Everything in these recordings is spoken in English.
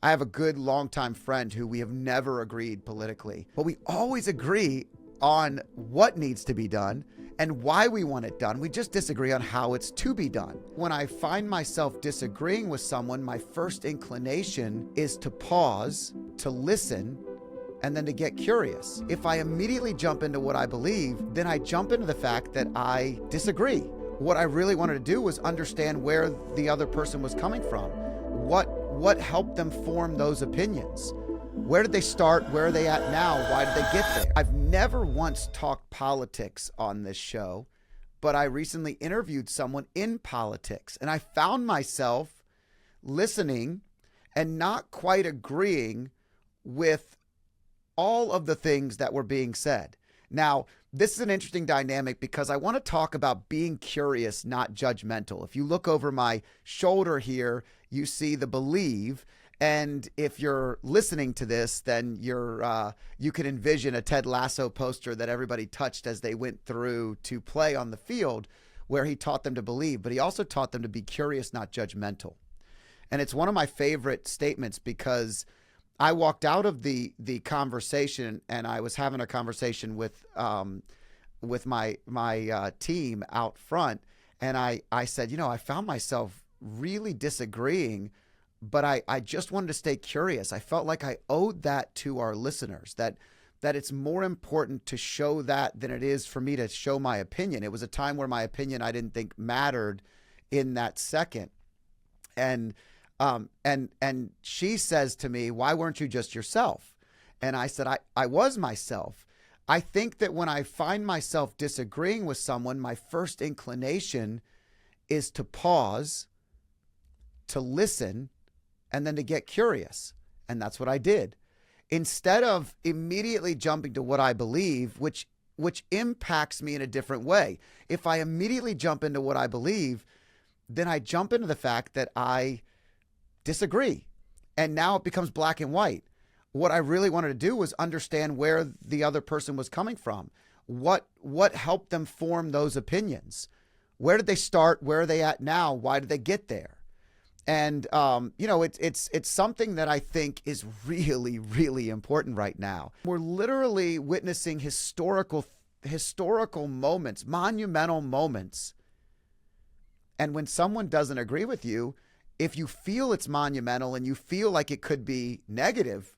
I have a good longtime friend who we have never agreed politically, but we always agree on what needs to be done and why we want it done. We just disagree on how it's to be done. When I find myself disagreeing with someone, my first inclination is to pause, to listen, and then to get curious. If I immediately jump into what I believe, then I jump into the fact that I disagree. What I really wanted to do was understand where the other person was coming from. What helped them form those opinions? Where did they start? Where are they at now? Why did they get there? I've never once talked politics on this show, but I recently interviewed someone in politics, and I found myself listening and not quite agreeing with all of the things that were being said. Now, this is an interesting dynamic because I want to talk about being curious, not judgmental. If you look over my shoulder here, you see the believe. And if you're listening to this, then you can envision a Ted Lasso poster that everybody touched as they went through to play on the field, where he taught them to believe, but he also taught them to be curious, not judgmental. And it's one of my favorite statements because I walked out of the conversation and I was having a conversation with my team out front. And I said, I found myself really disagreeing, but I just wanted to stay curious. I felt like I owed that to our listeners, that it's more important to show that than it is for me to show my opinion. It was a time where my opinion I didn't think mattered in that second. And she says to me, why weren't you just yourself? And I said, I was myself. I think that when I find myself disagreeing with someone, my first inclination is to pause, to listen, and then to get curious. And that's what I did. Instead of immediately jumping to what I believe, which impacts me in a different way. If I immediately jump into what I believe, then I jump into the fact that I disagree. And now it becomes black and white. What I really wanted to do was understand where the other person was coming from. What helped them form those opinions? Where did they start? Where are they at now? Why did they get there? And, it's something that I think is really, really important right now. We're literally witnessing historical moments, monumental moments. And when someone doesn't agree with you, if you feel it's monumental and you feel like it could be negative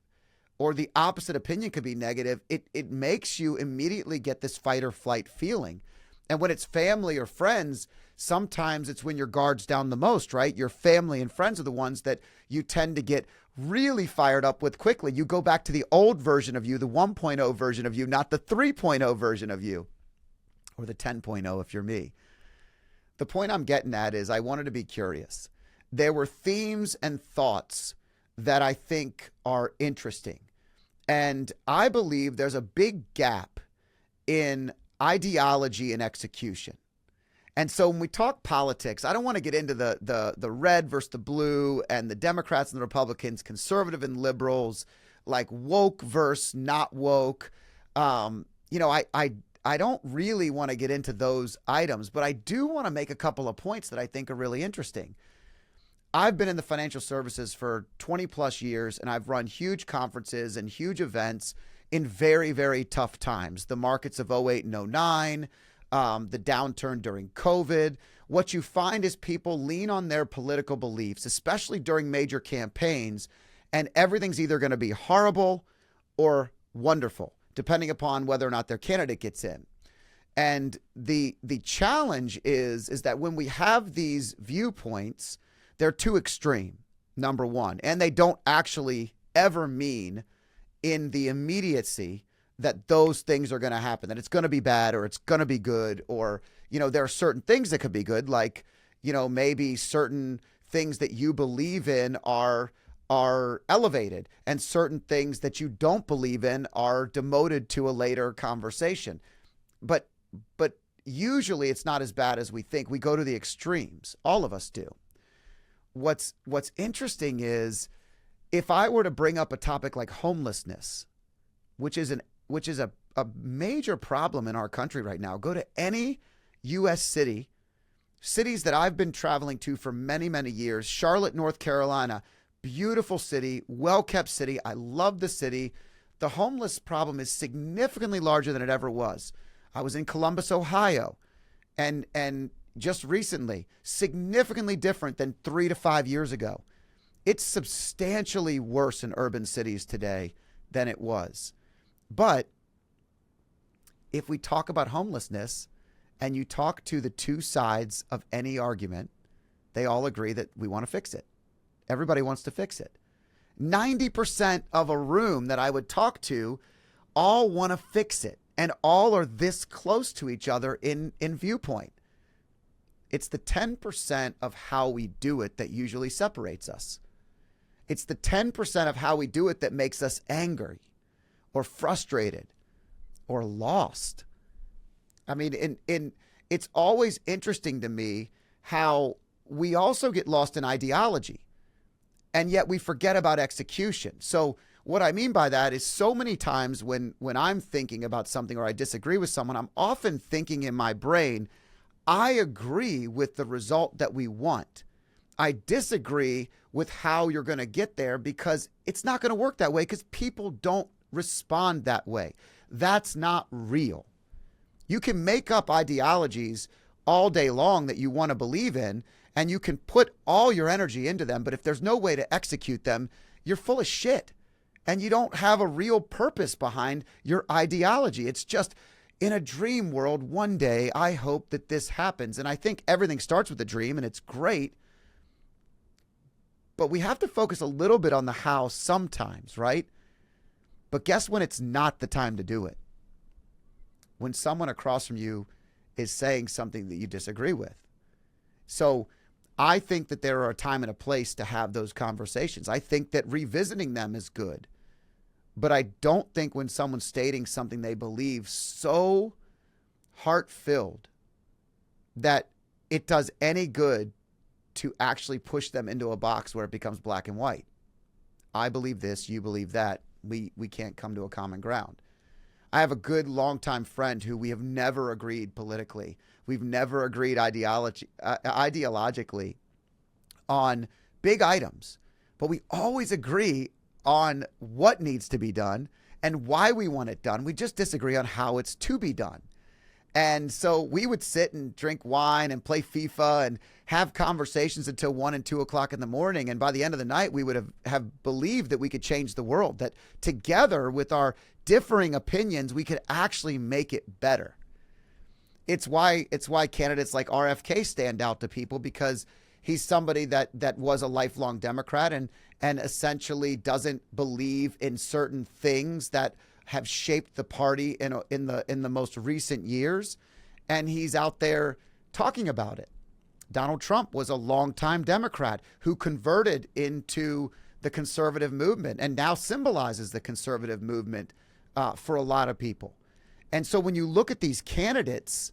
or the opposite opinion could be negative, it makes you immediately get this fight or flight feeling. And when it's family or friends, sometimes it's when your guard's down the most, right? Your family and friends are the ones that you tend to get really fired up with quickly. You go back to the old version of you, the 1.0 version of you, not the 3.0 version of you, or the 10.0 if you're me. The point I'm getting at is I wanted to be curious. There were themes and thoughts that I think are interesting. And I believe there's a big gap in ideology and execution. And so when we talk politics, I don't want to get into the red versus the blue and the Democrats and the Republicans, conservative and liberals, like woke versus not woke. I don't really want to get into those items, but I do want to make a couple of points that I think are really interesting. I've been in the financial services for 20 plus years, and I've run huge conferences and huge events in very, very tough times. The markets of 08 and 09, the downturn during COVID. What you find is people lean on their political beliefs, especially during major campaigns, and everything's either going to be horrible or wonderful, depending upon whether or not their candidate gets in. And the challenge is that when we have these viewpoints, they're too extreme, number one, and they don't actually ever mean in the immediacy that those things are going to happen, that it's going to be bad or it's going to be good, or, there are certain things that could be good, like, maybe certain things that you believe in are elevated and certain things that you don't believe in are demoted to a later conversation. But usually it's not as bad as we think. We go to the extremes. All of us do. What's interesting is if I were to bring up a topic like homelessness, which is a major problem in our country right now, go to any U.S. cities that I've been traveling to for many, many years, Charlotte, North Carolina, beautiful city, well-kept city. I love the city. The homeless problem is significantly larger than it ever was. I was in Columbus, Ohio, and just recently, significantly different than 3 to 5 years ago. It's substantially worse in urban cities today than it was. But if we talk about homelessness and you talk to the two sides of any argument, they all agree that we want to fix it. Everybody wants to fix it. 90% of a room that I would talk to all want to fix it, and all are this close to each other in viewpoint. It's the 10% of how we do it that usually separates us. It's the 10% of how we do it that makes us angry or frustrated or lost. I mean, it's always interesting to me how we also get lost in ideology, and yet we forget about execution. So what I mean by that is so many times when I'm thinking about something or I disagree with someone, I'm often thinking in my brain, I agree with the result that we want. I disagree with how you're going to get there because it's not going to work that way because people don't respond that way. That's not real. You can make up ideologies all day long that you want to believe in, and you can put all your energy into them, but if there's no way to execute them, you're full of shit, and you don't have a real purpose behind your ideology. It's just, in a dream world, one day, I hope that this happens, and I think everything starts with a dream, and it's great, but we have to focus a little bit on the how sometimes, right? But guess when it's not the time to do it? When someone across from you is saying something that you disagree with. So I think that there are a time and a place to have those conversations. I think that revisiting them is good. But I don't think when someone's stating something they believe so heart-filled that it does any good to actually push them into a box where it becomes black and white. I believe this, you believe that. We can't come to a common ground. I have a good longtime friend who we have never agreed politically. We've never agreed ideologically on big items, but we always agree on what needs to be done and why we want it done. We just disagree on how it's to be done. And so we would sit and drink wine and play FIFA and have conversations until 1 and 2 o'clock in the morning. And by the end of the night, we would have believed that we could change the world, that together with our differing opinions, we could actually make it better. It's why candidates like RFK stand out to people, because he's somebody that was a lifelong Democrat and essentially doesn't believe in certain things that have shaped the party in the most recent years, and he's out there talking about it. Donald Trump was a longtime Democrat who converted into the conservative movement and now symbolizes the conservative movement for a lot of people. And so when you look at these candidates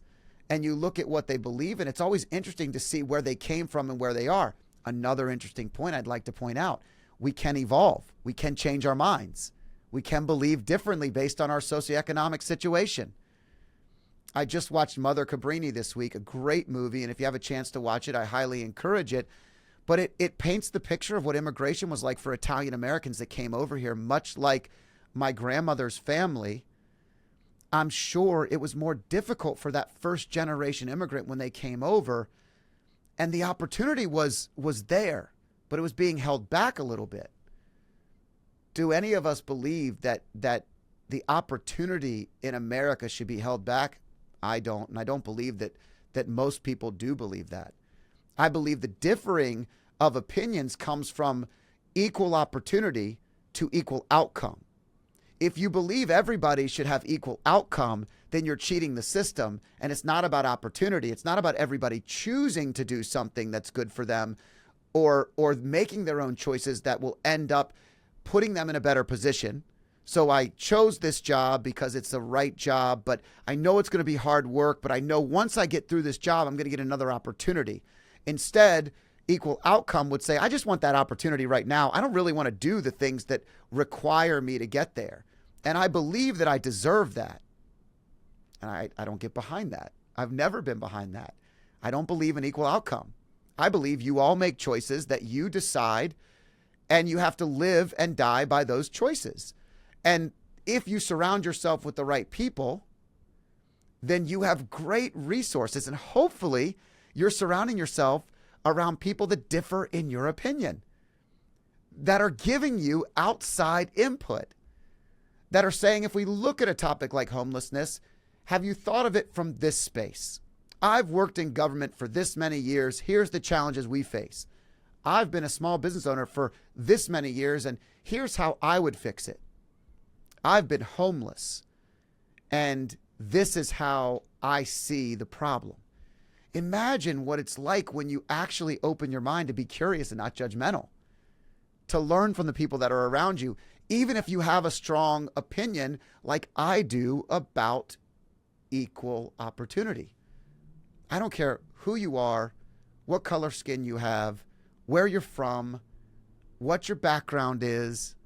and you look at what they believe in, it's always interesting to see where they came from and where they are. Another interesting point I'd like to point out, we can evolve. We can change our minds. We can believe differently based on our socioeconomic situation. I just watched Mother Cabrini this week, a great movie, and if you have a chance to watch it, I highly encourage it. But it paints the picture of what immigration was like for Italian Americans that came over here, much like my grandmother's family. I'm sure it was more difficult for that first generation immigrant when they came over, and the opportunity was there, but it was being held back a little bit. Do any of us believe that the opportunity in America should be held back? I don't, and I don't believe that most people do believe that. I believe the differing of opinions comes from equal opportunity to equal outcome. If you believe everybody should have equal outcome, then you're cheating the system, and it's not about opportunity. It's not about everybody choosing to do something that's good for them or making their own choices that will end up putting them in a better position. So I chose this job because it's the right job, but I know it's going to be hard work, but I know once I get through this job, I'm going to get another opportunity. Instead, equal outcome would say, I just want that opportunity right now. I don't really want to do the things that require me to get there. And I believe that I deserve that. And I don't get behind that. I've never been behind that. I don't believe in equal outcome. I believe you all make choices that you decide And you have to live and die by those choices. And if you surround yourself with the right people, then you have great resources. And hopefully you're surrounding yourself around people that differ in your opinion, that are giving you outside input, that are saying, if we look at a topic like homelessness, have you thought of it from this space? I've worked in government for this many years. Here's the challenges we face. I've been a small business owner for this many years, and here's how I would fix it. I've been homeless, and this is how I see the problem. Imagine what it's like when you actually open your mind to be curious and not judgmental, to learn from the people that are around you, even if you have a strong opinion like I do about equal opportunity. I don't care who you are, what color skin you have, where you're from, what your background is.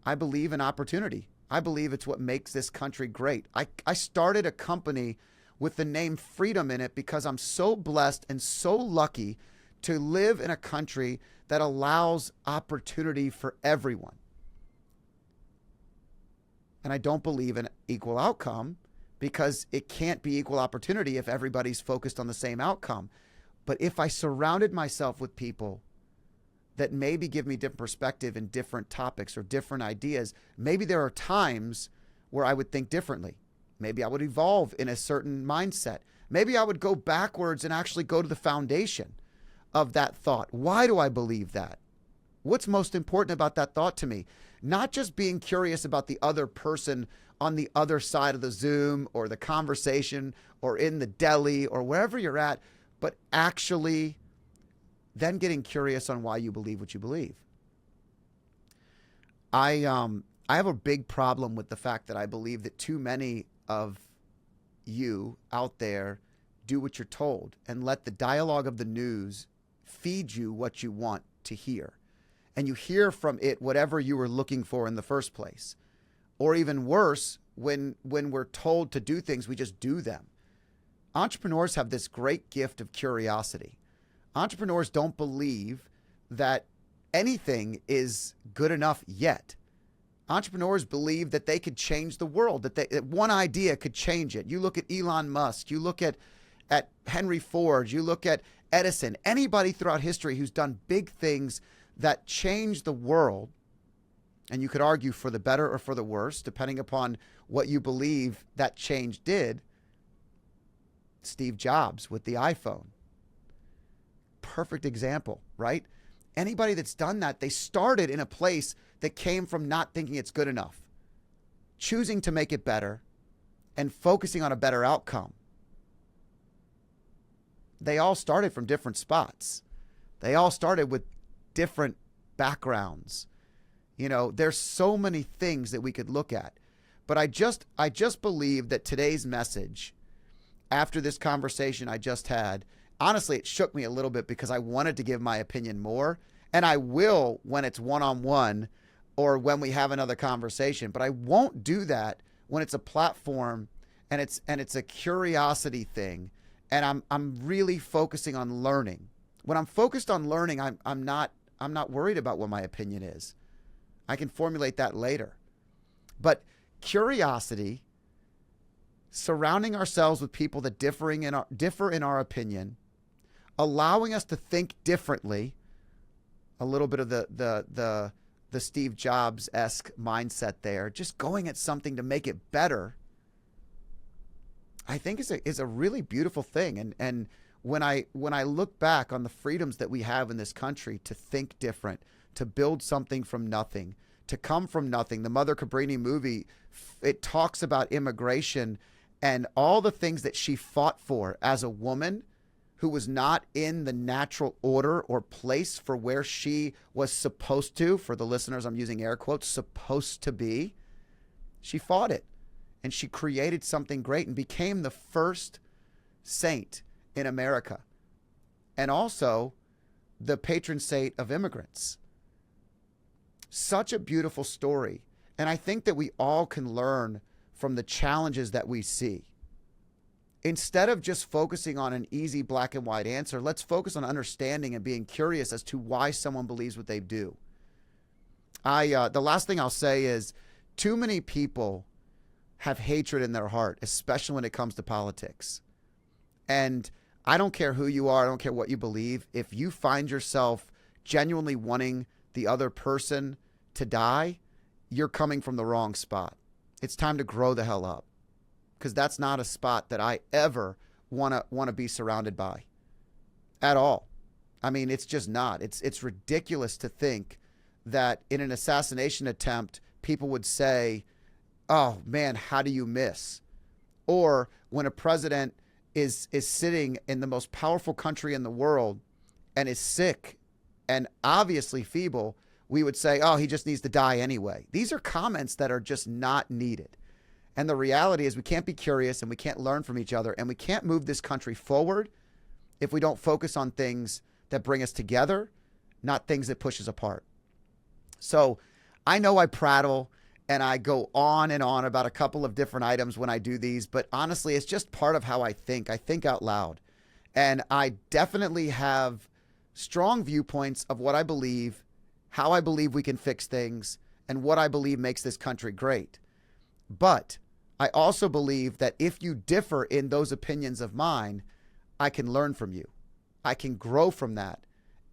I believe in opportunity. I believe it's what makes this country great. I started a company with the name Freedom in it because I'm so blessed and so lucky to live in a country that allows opportunity for everyone. And I don't believe in equal outcome because it can't be equal opportunity if everybody's focused on the same outcome. But if I surrounded myself with people that maybe give me different perspective in different topics or different ideas, maybe there are times where I would think differently. Maybe I would evolve in a certain mindset. Maybe I would go backwards and actually go to the foundation of that thought. Why do I believe that? What's most important about that thought to me? Not just being curious about the other person on the other side of the Zoom or the conversation or in the deli or wherever you're at, but actually then getting curious on why you believe what you believe. I have a big problem with the fact that I believe that too many of you out there do what you're told and let the dialogue of the news feed you what you want to hear. And you hear from it whatever you were looking for in the first place. Or even worse, when we're told to do things, we just do them. Entrepreneurs have this great gift of curiosity. Entrepreneurs don't believe that anything is good enough yet. Entrepreneurs believe that they could change the world, that one idea could change it. You look at Elon Musk, you look at Henry Ford, you look at Edison, anybody throughout history who's done big things that change the world, and you could argue for the better or for the worse, depending upon what you believe that change did. Steve Jobs with the iPhone. Perfect example, right? Anybody that's done that, they started in a place that came from not thinking it's good enough, choosing to make it better, and focusing on a better outcome. They all started from different spots. They all started with different backgrounds. You know, there's so many things that we could look at. But I just believe that today's message, after this conversation I just had, honestly, it shook me a little bit because I wanted to give my opinion more. And I will when it's one-on-one or when we have another conversation. But I won't do that when it's a platform and it's a curiosity thing. And I'm really focusing on learning. When I'm focused on learning, I'm not worried about what my opinion is. I can formulate that later. But curiosity, surrounding ourselves with people that differ in our opinion, allowing us to think differently, a little bit of the Steve Jobs-esque mindset there, just going at something to make it better, I think is a really beautiful thing. And when I look back on the freedoms that we have in this country to think different, to build something from nothing, to come from nothing. The Mother Cabrini movie, it talks about immigration and all the things that she fought for as a woman who was not in the natural order or place for where she was supposed to, for the listeners, I'm using air quotes, supposed to be. She fought it, and she created something great and became the first saint in America, and also the patron saint of immigrants. Such a beautiful story. And I think that we all can learn from the challenges that we see. Instead of just focusing on an easy black and white answer, let's focus on understanding and being curious as to why someone believes what they do. The last thing I'll say is too many people have hatred in their heart, especially when it comes to politics. And I don't care who you are. I don't care what you believe. If you find yourself genuinely wanting the other person to die, you're coming from the wrong spot. It's time to grow the hell up, because that's not a spot that I ever want to be surrounded by at all. I mean, it's just not. It's ridiculous to think that in an assassination attempt, people would say, oh man, how do you miss? Or when a president is sitting in the most powerful country in the world and is sick and obviously feeble, we would say, oh, he just needs to die anyway. These are comments that are just not needed. And the reality is we can't be curious and we can't learn from each other, and we can't move this country forward if we don't focus on things that bring us together, not things that push us apart. So I know I prattle and I go on and on about a couple of different items when I do these, but honestly, it's just part of how I think. I think out loud. And I definitely have strong viewpoints of what I believe, how I believe we can fix things, and what I believe makes this country great. But I also believe that if you differ in those opinions of mine, I can learn from you. I can grow from that.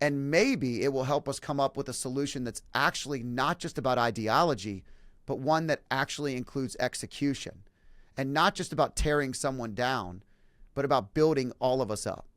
And maybe it will help us come up with a solution that's actually not just about ideology, but one that actually includes execution. And not just about tearing someone down, but about building all of us up.